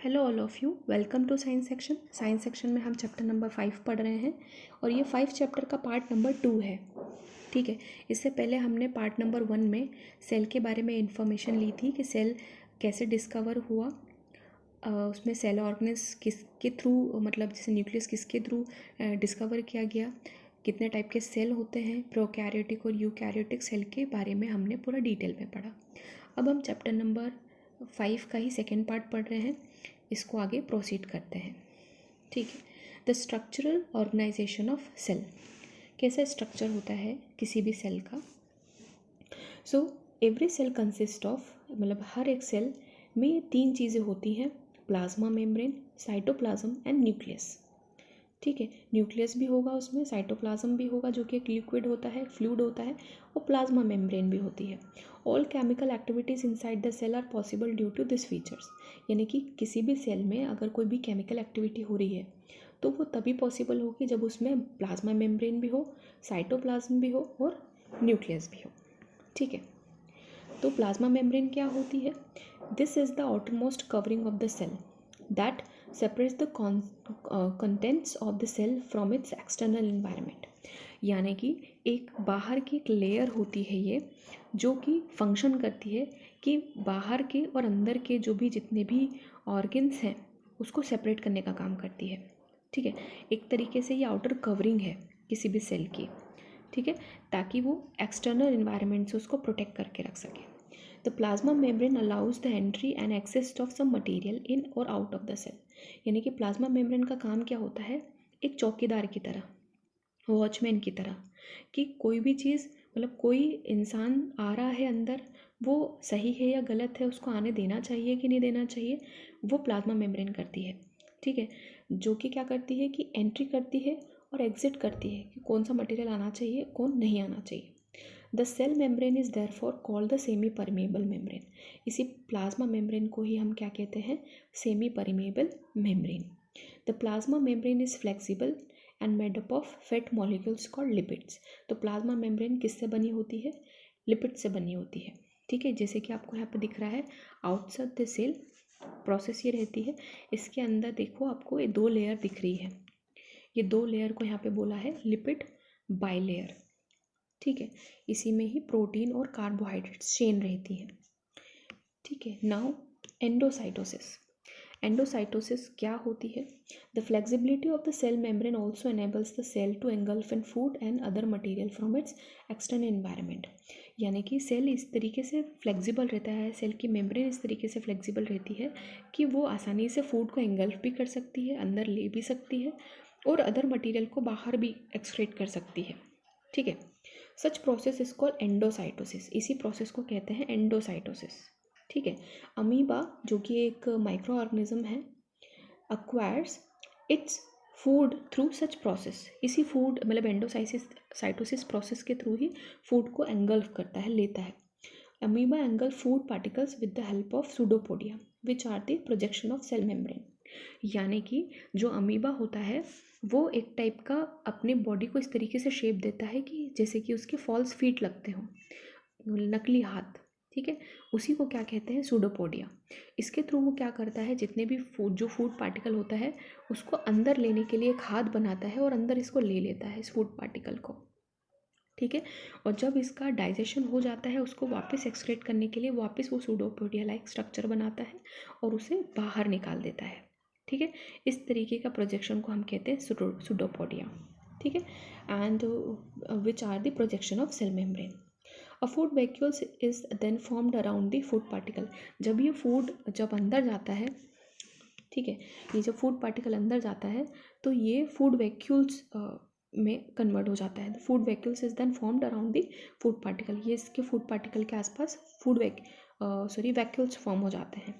Hello all of you, welcome to science section. Science section में हम chapter number 5 पढ़ रहे हैं और ये 5 चैप्टर का पार्ट नंबर 2 है। ठीक है, इससे पहले हमने पार्ट नंबर 1 में सेल के बारे में इंफॉर्मेशन ली थी कि सेल कैसे डिस्कवर हुआ। उसमें सेल ऑर्गेनिज्म किसके थ्रू, मतलब जैसे न्यूक्लियस किसके थ्रू डिस्कवर किया गया, कितने टाइप के सेल होते हैं, प्रोकैरियोटिक और यूकैरियोटिक सेल के बारे में हमने पूरा डिटेल में पढ़ा। अब हम चैप्टर नंबर 5 का ही सेकेंड पार्ट पढ़ रहे हैं, इसको आगे प्रोसीड करते हैं। ठीक है, the structural organisation of cell, कैसा स्ट्रक्चर होता है किसी भी सेल का। So every cell consist of, मतलब हर एक सेल में 3 चीज़ें होती हैं, plasma membrane, cytoplasm and nucleus. ठीक है, न्यूक्लियस भी होगा उसमें, साइटोप्लाज्म भी होगा जो कि एक लिक्विड होता है, फ्लूइड होता है, और प्लाज्मा मेम्ब्रेन भी होती है। All chemical activities inside the cell are possible due to this features, यानी कि किसी भी सेल में अगर कोई भी केमिकल एक्टिविटी हो रही है तो वो तभी पॉसिबल होगी जब उसमें प्लाज्मा मेम्ब्रेन भी हो, साइटोप्लाज्म भी हो और न्यूक्लियस भी हो। ठीक है, तो प्लाज्मा मेम्ब्रेन क्या होती है? This is the outermost covering of the cell that separates the contents of the cell from its external environment, यानी कि एक बाहर की एक लेयर होती है ये, जो कि फंक्शन करती है कि बाहर के और अंदर के जो भी जितने भी ऑर्गन्स हैं उसको सेपरेट करने का काम करती है। ठीक है, एक तरीके से ये आउटर कवरिंग है किसी भी सेल की। ठीक है, ताकि वो एक्सटर्नल इन्वायरमेंट से उसको प्रोटेक्ट करके रख सके। The plasma membrane allows the entry and access of some material in or out of the cell, यानी कि प्लाज्मा मेम्ब्रेन का काम क्या होता है? एक चौकीदार की तरह, वॉचमैन की तरह, कि कोई भी चीज़, मतलब कोई इंसान आ रहा है अंदर, वो सही है या गलत है, उसको आने देना चाहिए कि नहीं देना चाहिए, वो प्लाज्मा मेम्ब्रेन करती है। ठीक है, जो कि क्या करती है कि एंट्री करती है और एग्जिट करती है कि कौन सा मटेरियल आना चाहिए, कौन नहीं आना चाहिए। The cell membrane is therefore called the semi permeable membrane. इसी प्लाज्मा मेम्ब्रेन को ही हम क्या कहते हैं? Semi permeable membrane. The plasma membrane is flexible and made up of fat molecules called lipids. तो प्लाज्मा मेम्ब्रेन किससे बनी होती है? लिपिड से बनी होती है। ठीक है, जैसे कि आपको यहाँ पे दिख रहा है, आउटसाइड द सेल प्रोसेस ये रहती है, इसके अंदर देखो आपको ये 2 लेयर दिख रही है, ये 2 लेयर को यहाँ पे बोला है लिपिड बाइलेयर। ठीक है, इसी में ही प्रोटीन और कार्बोहाइड्रेट्स चेन रहती है। ठीक है, नाउ एंडोसाइटोसिस। एंडोसाइटोसिस क्या होती है? The flexibility of the cell membrane also enables the cell to engulf in food and other material from its external environment, यानी कि सेल इस तरीके से फ्लेक्सिबल रहता है, सेल की मेम्ब्रेन इस तरीके से फ्लेक्सिबल रहती है कि वो आसानी से फूड को एंगल्फ भी कर सकती है, अंदर ले भी सकती है, और अदर मटेरियल को बाहर भी एक्सक्रेट कर सकती है। ठीक है, सच प्रोसेस इज कॉल्ड एंडोसाइटोसिस, इसी प्रोसेस को कहते हैं एंडोसाइटोसिस। ठीक है, अमीबा जो कि एक माइक्रो ऑर्गेनिज्म है, acquires its food through such process, इसी फूड मतलब एंडोसाइटोसिस प्रोसेस के थ्रू ही फूड को एंगल्फ करता है, लेता है। Amoeba engulf food particles with the help of pseudopodia which are the projection of cell membrane, यानी कि जो अमीबा होता है वो एक टाइप का अपने बॉडी को इस तरीके से शेप देता है कि जैसे कि उसके फॉल्स फीट लगते हों, नकली हाथ। ठीक है, उसी को क्या कहते हैं? सूडोपोडिया। इसके थ्रू वो क्या करता है, जितने भी फूड पार्टिकल होता है उसको अंदर लेने के लिए एक हाथ बनाता है और अंदर इसको ले लेता है, इस फूड पार्टिकल को। ठीक है, और जब इसका डाइजेशन हो जाता है उसको वापस एक्सक्रेट करने के लिए वापस वो सूडोपोडिया लाइक स्ट्रक्चर बनाता है और उसे बाहर निकाल देता है। ठीक है, इस तरीके का प्रोजेक्शन को हम कहते हैं सूडोपोडिया। ठीक है, and which are the projection of cell membrane. A food vacuoles is then formed around the food particle. जब ये फूड जब अंदर जाता है, ठीक है, ये जब फूड पार्टिकल अंदर जाता है तो ये फूड वैक्यूल्स में कन्वर्ट हो जाता है। The food vacuoles is then formed around the food particle, ये इसके फूड पार्टिकल के आसपास वैक्यूल्स फॉर्म हो जाते हैं।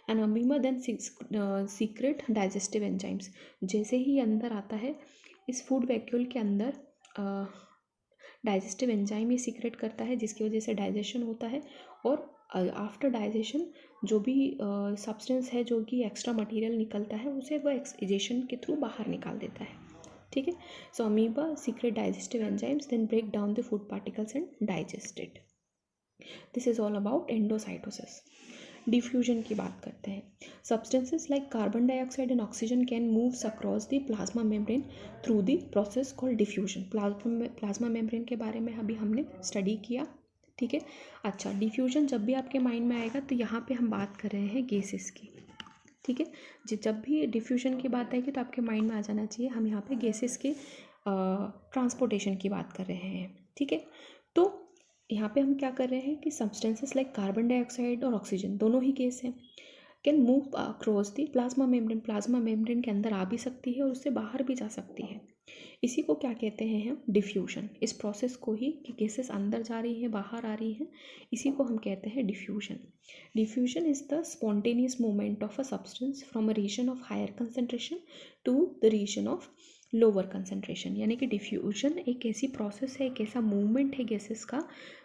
And amoeba then secrete digestive enzymes, जैसे ही अंदर आता है इस फूड वैक्यूल के अंदर डाइजेस्टिव एंजाइम ये सीक्रेट करता है, जिसकी वजह से डाइजेशन होता है, और आफ्टर डाइजेशन जो भी सब्सटेंस है, जो कि एक्स्ट्रा मटेरियल निकलता है, उसे वह एक्सजेशन के थ्रू बाहर निकाल देता है। ठीक है, so amoeba secrete digestive enzymes then break down the food particles and digest it. This is all about endocytosis. Diffusion की बात करते हैं। Substances like carbon dioxide and oxygen can moves across the plasma membrane through the process called diffusion. Plasma membrane के बारे में अभी हमने study किया, ठीक है। अच्छा, डिफ्यूजन जब भी आपके माइंड में आएगा तो यहाँ पे हम बात कर रहे हैं गैसेस की, ठीक है। जब भी डिफ्यूजन की बात आएगी तो आपके माइंड में आ जाना चाहिए हम यहाँ पे गैसेस के ट्रांसपोर्टेशन की बात कर रहे हैं, ठीक है। तो यहाँ पे हम क्या कर रहे हैं कि सब्सटेंसेस लाइक कार्बन डाइऑक्साइड और ऑक्सीजन दोनों ही गैस हैं, can move across the plasma membrane. Plasma membrane के अंदर आ भी सकती है और उससे बाहर भी जा सकती है। इसी को क्या कहते हैं हम? डिफ्यूजन। इस प्रोसेस को ही कि गैसेस अंदर जा रही है बाहर आ रही हैं, इसी को हम कहते हैं diffusion. Diffusion is the spontaneous movement of a substance from a region of higher concentration to the region of lower concentration. यानी कि डिफ्यूजन एक ऐसी प्रोसेस है, एक ऐसा मूवमेंट है गैसेस का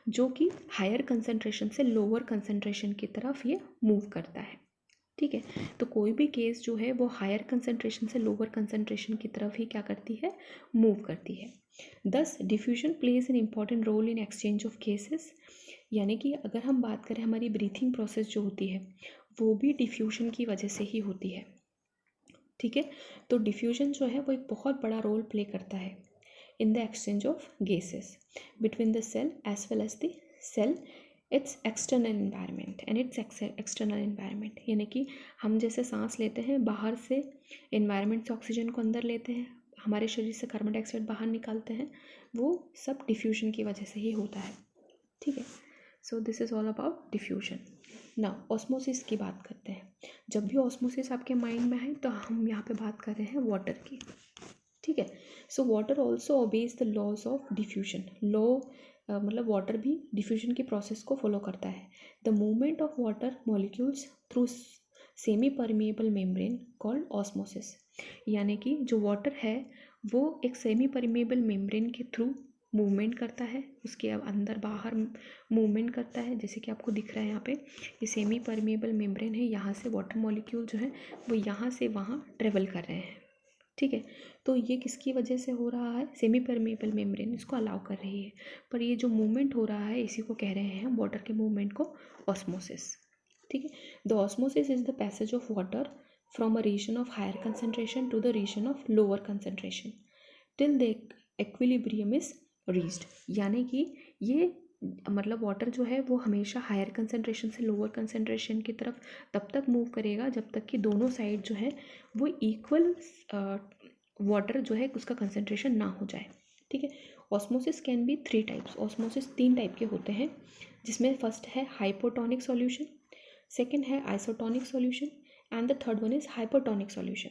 जो कि हायर कंसंट्रेशन से लोअर कंसंट्रेशन की तरफ ये मूव करता है, ठीक है। तो कोई भी गैस जो है वो हायर कंसंट्रेशन से लोअर कंसंट्रेशन की तरफ ही क्या करती है? मूव करती है। This diffusion plays an important role in exchange of gases. यानी कि अगर हम बात करें हमारी ब्रीथिंग प्रोसेस जो होती है वो भी डिफ्यूजन की वजह से ही होती है, ठीक है। तो डिफ्यूजन जो है वो एक बहुत बड़ा रोल प्ले करता है in the exchange of gases between the cell as well as the cell its external environment and its external environment. यानी कि हम जैसे सांस लेते हैं बाहर से एनवायरनमेंट से ऑक्सीजन को अंदर लेते हैं, हमारे शरीर से कार्बन डाइऑक्साइड बाहर निकालते हैं, वो सब डिफ्यूजन की वजह से ही होता है, ठीक है। So this is all about diffusion. ना ऑस्मोसिस की बात करते हैं। जब भी ऑस्मोसिस आपके माइंड में आए तो हम यहाँ पे बात कर रहे हैं वाटर की, ठीक है। So water also obeys the laws of diffusion. Law मतलब वाटर भी डिफ्यूजन की प्रोसेस को फॉलो करता है। The movement of water molecules through semi permeable membrane called osmosis. यानी कि जो वाटर है वो एक सेमी परमिएबल मेम्ब्रेन के थ्रू मूवमेंट करता है, उसके अंदर बाहर मूवमेंट करता है। जैसे कि आपको दिख रहा है यहाँ पे ये सेमी परमिएबल मेम्ब्रेन है, यहाँ से वाटर मॉलिक्यूल जो है वो यहाँ से वहाँ ट्रेवल कर रहे हैं, ठीक है। तो ये किसकी वजह से हो रहा है? सेमी परमिएबल मेम्ब्रेन इसको अलाउ कर रही है, पर ये जो मूवमेंट हो रहा है इसी को कह रहे हैं हम वाटर के मूवमेंट को ऑस्मोसिस, ठीक है। The osmosis is the passage of water from a region of higher concentration to the region of lower concentration till the equilibrium is reached. यानी कि ये मतलब वाटर जो है वो हमेशा हायर कंसंट्रेशन से लोअर कंसंट्रेशन की तरफ तब तक मूव करेगा जब तक कि दोनों साइड जो है वो इक्वल वाटर जो है उसका कंसंट्रेशन ना हो जाए, ठीक है। Osmosis can be 3 types. Osmosis 3 type के होते हैं, जिसमें फर्स्ट है हाइपोटोनिक सॉल्यूशन, सेकेंड है isotonic solution and the third one is hypotonic solution.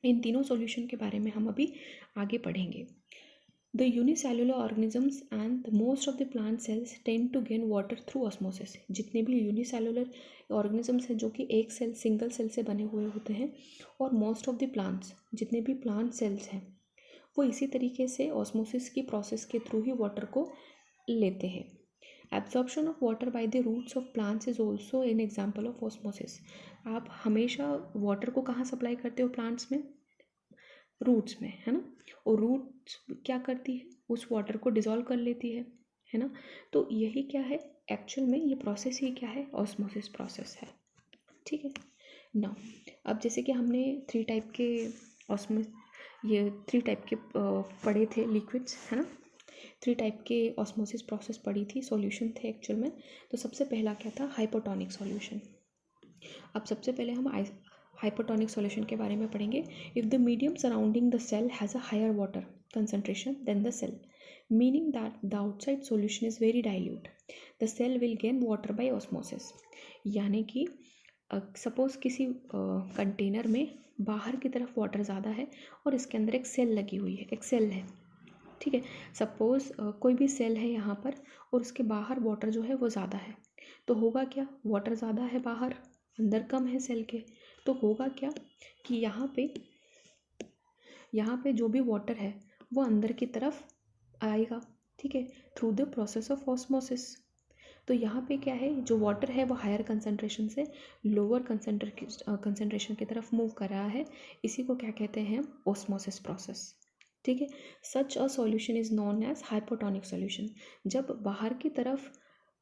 इन तीनों सॉल्यूशन के बारे में हम अभी आगे पढ़ेंगे। The unicellular organisms and most of the plant cells tend to gain water through osmosis. जितने भी यूनिसेलुलर ऑर्गेनिजम्स हैं जो कि एक सेल सिंगल सेल से बने हुए होते हैं, और मोस्ट ऑफ द प्लांट्स जितने भी प्लांट सेल्स हैं वो इसी तरीके से ऑस्मोसिस की प्रोसेस के थ्रू ही वाटर को लेते हैं। Absorption of water by the roots of plants is also an example of osmosis. आप हमेशा वाटर को कहाँ सप्लाई करते हो प्लांट्स में? रूट्स में, है ना। और रूट्स क्या करती है? उस वाटर को डिज़ोल्व कर लेती है ना। तो यही क्या है एक्चुअल में, ये प्रोसेस ही क्या है? ऑस्मोसिस प्रोसेस है, ठीक है ना। अब जैसे कि हमने 3 टाइप के ये 3 टाइप के पढ़े थे लिक्विड्स, है ना। 3 टाइप के ऑस्मोसिस प्रोसेस पढ़ी थी, सॉल्यूशन थे एक्चुअल में। तो सबसे पहला क्या था? Hypotonic solution. अब सबसे पहले हम हाइपोटोनिक सॉल्यूशन के बारे में पढ़ेंगे। If the medium surrounding the cell has a higher water concentration than the cell, meaning that the outside solution is very dilute, the cell will gain water by osmosis। यानी कि suppose किसी container में बाहर की तरफ water ज़्यादा है और इसके अंदर एक सेल लगी हुई है, एक सेल है, ठीक है। सपोज़ कोई भी सेल है यहाँ पर और उसके बाहर वाटर जो है वो ज़्यादा है, तो होगा क्या? वाटर ज़्यादा है बाहर, अंदर कम है सेल के, तो होगा क्या कि यहाँ पे जो भी वाटर है वो अंदर की तरफ आएगा, ठीक है, through the process of osmosis. तो यहाँ पे क्या है, जो वाटर है वो हायर कंसंट्रेशन से लोअर कंसंट्रेशन की तरफ मूव कर रहा है, इसी को क्या कहते हैं? ऑस्मोसिस प्रोसेस, ठीक है। Such a solution is known as hypotonic solution. जब बाहर की तरफ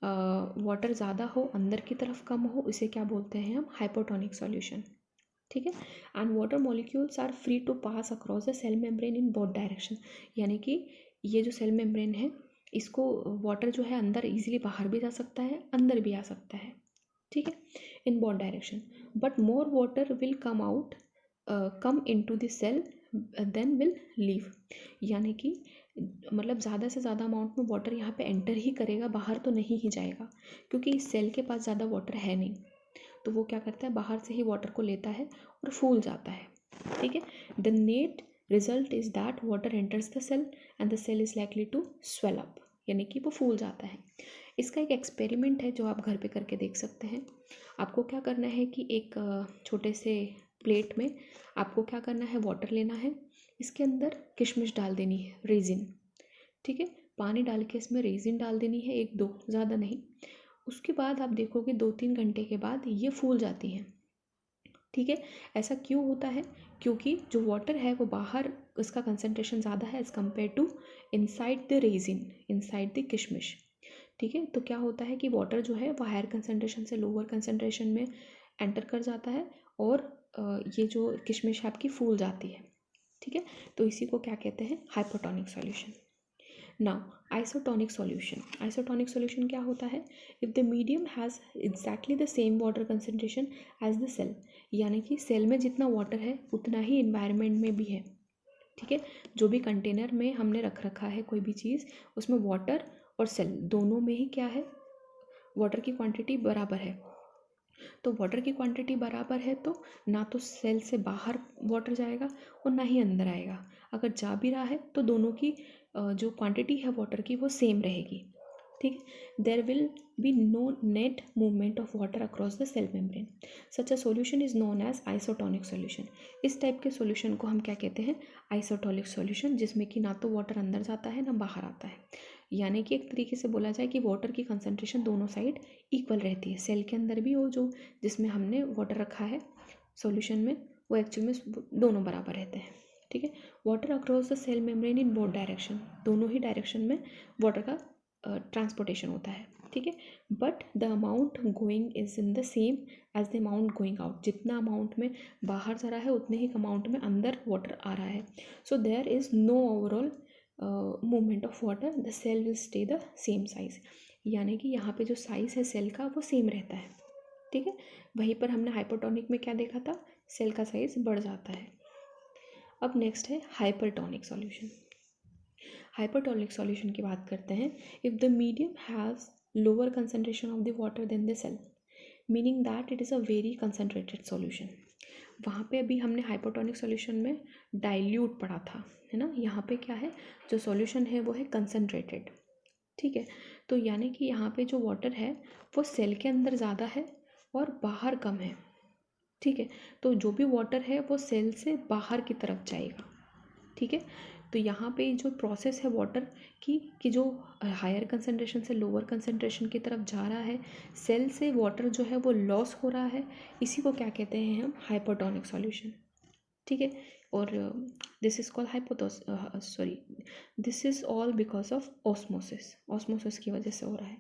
वाटर ज़्यादा हो, अंदर की तरफ कम हो, इसे क्या बोलते हैं हम? Hypotonic solution. ठीक है। And water molecules are free to pass across the cell membrane in both direction, यानी कि ये जो सेल मेम्ब्रेन है इसको वाटर जो है अंदर इजीली बाहर भी जा सकता है, अंदर भी आ सकता है। ठीक है, in both direction. But more water will come into the cell than will leave, यानी कि मतलब ज़्यादा से ज़्यादा अमाउंट में वाटर यहाँ पे एंटर ही करेगा, बाहर तो नहीं ही जाएगा, क्योंकि इस सेल के पास ज़्यादा वाटर है नहीं, तो वो क्या करता है, बाहर से ही वाटर को लेता है और फूल जाता है। ठीक है, the net result is that water enters the cell and the cell is likely to swell up, यानी कि वो फूल जाता है। इसका एक एक्सपेरिमेंट है जो आप घर पे करके देख सकते हैं। आपको क्या करना है कि एक छोटे से प्लेट में आपको क्या करना है, वाटर लेना है, इसके अंदर किशमिश डाल देनी है, रेजिन। ठीक है, पानी डाल के इसमें रेजिन डाल देनी है, 1-2, ज़्यादा नहीं। उसके बाद आप देखोगे 2-3 घंटे के बाद ये फूल जाती हैं। ठीक है, ऐसा क्यों होता है? क्योंकि जो वाटर है वो बाहर, इसका कंसनट्रेशन ज़्यादा है as compare to inside the raisin, inside the किशमिश। ठीक है, तो क्या होता है कि वाटर जो है वो हायर कंसनट्रेशन से लोअर कंसनट्रेशन में एंटर कर जाता है और ये जो किशमिश है आपकी फूल जाती है। ठीक है, तो इसी को क्या कहते हैं? Hypotonic solution. Now isotonic solution, isotonic solution क्या होता है? If the medium has exactly the same water concentration as the cell, यानी कि सेल में जितना वाटर है उतना ही इन्वायरमेंट में भी है। ठीक है, जो भी कंटेनर में हमने रख रखा है कोई भी चीज़, उसमें वाटर और सेल दोनों में ही क्या है, वाटर की क्वांटिटी बराबर है। तो वाटर की क्वांटिटी बराबर है तो ना तो सेल से बाहर वाटर जाएगा और ना ही अंदर आएगा। अगर जा भी रहा है तो दोनों की जो क्वांटिटी है वाटर की वो सेम रहेगी। ठीक है, there will be no net movement of water across the cell membrane. Such a solution is known as isotonic solution. इस टाइप के सॉल्यूशन को हम क्या कहते हैं? आइसोटोनिक सॉल्यूशन, जिसमें कि ना तो वाटर अंदर जाता है ना बाहर आता है। यानी कि एक तरीके से बोला जाए कि वाटर की कंसनट्रेशन दोनों साइड इक्वल रहती है, सेल के अंदर भी और जो जिसमें हमने वाटर रखा है सॉल्यूशन में, वो एक्चुअल में दोनों बराबर रहते हैं। ठीक है, water across the cell membrane in both direction, दोनों ही डायरेक्शन में वाटर का ट्रांसपोर्टेशन होता है। ठीक है, but the amount going is in the same as the amount going out, जितना अमाउंट में बाहर जा रहा है उतने ही अमाउंट में अंदर वाटर आ रहा है। So there is no overall movement of water, the cell will stay the same size, यानी कि यहाँ पे जो साइज़ है सेल का वो सेम रहता है। ठीक है, वहीं पर हमने हाइपोटोनिक में क्या देखा था? सेल का साइज बढ़ जाता है। अब नेक्स्ट है हाइपरटोनिक सॉल्यूशन। हाइपरटोनिक सॉल्यूशन की बात करते हैं। If the medium has lower concentration of the water than the cell, meaning that it is a very concentrated solution. वहाँ पे अभी हमने हाइपोटोनिक सॉल्यूशन में डाइल्यूट पढ़ा था, है ना? यहाँ पे क्या है, जो सॉल्यूशन है वो है कंसनट्रेटेड। ठीक है, तो यानी कि यहाँ पे जो वाटर है वो सेल के अंदर ज़्यादा है और बाहर कम है। ठीक है, तो जो भी वाटर है वो सेल से बाहर की तरफ जाएगा। ठीक है, तो यहाँ पे जो प्रोसेस है वाटर की कि जो हायर कंसनट्रेशन से लोअर कंसनट्रेशन की तरफ जा रहा है, सेल से वाटर जो है वो लॉस हो रहा है, इसी को क्या कहते हैं हम? Hypotonic solution. ठीक है, और this is called this is all because of osmosis, osmosis की वजह से हो रहा है।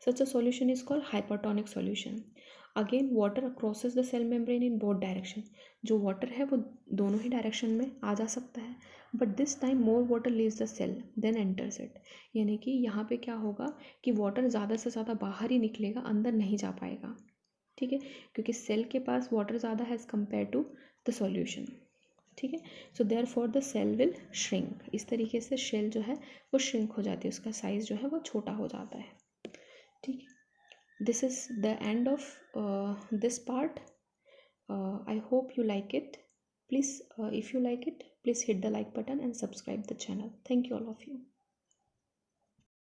Such a solution is called hypotonic solution. Again water crosses the cell membrane in both direction, जो वाटर है वो दोनों ही डायरेक्शन में आ जा सकता है, but this time more water leaves the cell than enters it, यानी कि यहाँ पे क्या होगा कि वाटर ज़्यादा से ज़्यादा बाहर ही निकलेगा, अंदर नहीं जा पाएगा। ठीक है, क्योंकि सेल के पास वाटर ज़्यादा है as compare to the solution. ठीक है, so therefore the cell will shrink, इस तरीके से सेल जो है वो श्रिंक हो जाती है, उसका साइज़ जो है वो छोटा हो जाता है। ठीक है, this is the end of this part. I hope you like it. Please if you like it, please hit the like button and subscribe the channel. Thank you all of you.